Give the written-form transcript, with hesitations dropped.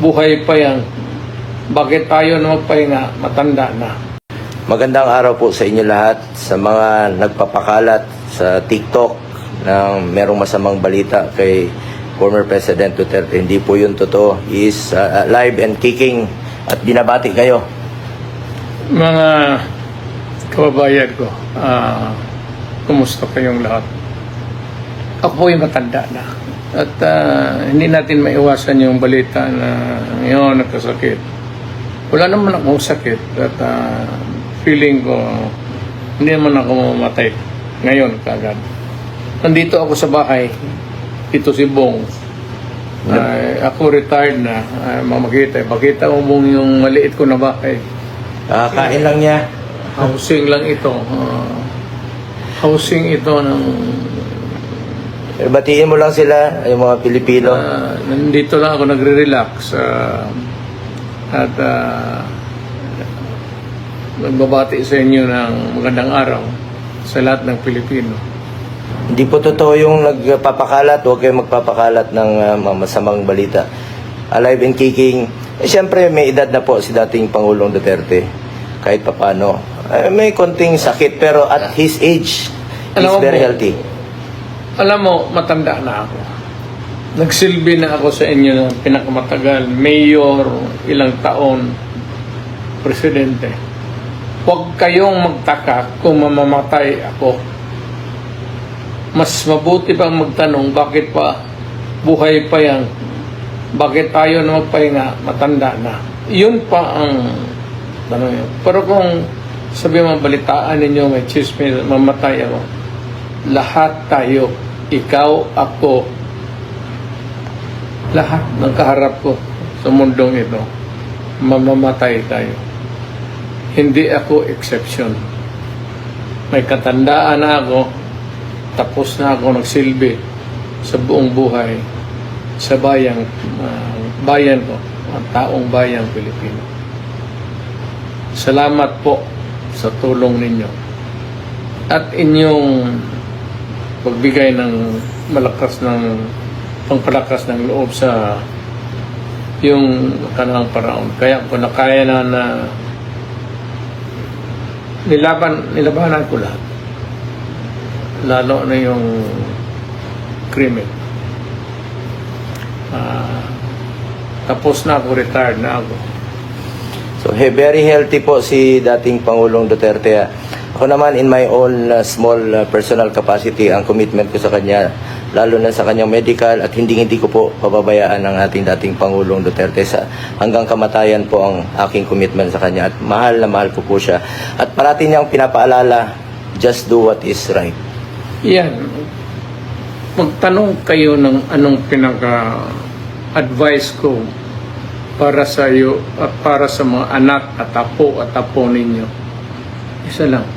Buhay pa yan. Bakit tayo na magpahinga? Matanda na. Magandang araw po sa inyo lahat, sa mga nagpapakalat sa TikTok ng merong masamang balita kay former President Duterte. Hindi po yun totoo. He is alive and kicking at binabati kayo. Mga kababayan ko, kumusta kayong lahat? Ako po yung matanda na. At hindi natin maiwasan yung balita na ngayon nagkasakit. Wala naman akong sakit at feeling ko hindi naman ako mamatay ngayon kagad. Nandito ako sa bahay. Ito si Bong. Ako retired na. Makita mo Bong yung maliit ko na bahay. Kain lang niya. Housing lang ito. Housing ito ng... Batiin mo lang sila, yung mga Pilipino. Nandito lang ako nagre-relax. At nagbabati sa inyo ng magandang araw sa lahat ng Pilipino. Hindi po totoo yung nagpapakalat. Huwag kayong magpapakalat ng masamang balita. Alive and kicking. Siyempre, may edad na po si dating Pangulong Duterte. Kahit papano. May konting sakit, pero at his age, he's very healthy. Alam mo, matanda na ako. Nagsilbi na ako sa inyo ng pinakamatagal. Mayor, ilang taon, presidente. Huwag kayong magtaka kung mamamatay ako. Mas mabuti pang magtanong, bakit pa buhay pa yan? Bakit tayo na magpahinga? Matanda na. Yun pa ang tanong yun. Pero kung sabi mo, balitaan ninyo, may chismis, mamatay ako. Lahat tayo, ikaw, ako, lahat ng kaharap ko sa mundong ito, mamamatay tayo. Hindi ako exception. May katandaan na ako, tapos na ako nagsilbi sa buong buhay sa bayan ko, ang taong bayang Pilipino. Salamat po sa tulong ninyo at inyong pagbigay ng pangpalakas ng loob sa yung kanang paraon. Kaya kung nakaya na nilabanan ko lahat. Lalo na yung krimen. Tapos na ako, retired na ako. So, very healthy po si dating Pangulong Duterte. Ako naman, in my own small personal capacity, ang commitment ko sa kanya, lalo na sa kanyang medical, at hindi ko po pababayaan ang ating dating Pangulong Duterte. Hanggang kamatayan po ang aking commitment sa kanya. At mahal na mahal ko po siya. At parati niyang pinapaalala, just do what is right. Yan. Magtanong kayo ng anong pinaka-advice ko para sa iyo at para sa mga anak at apo ninyo. Isa lang.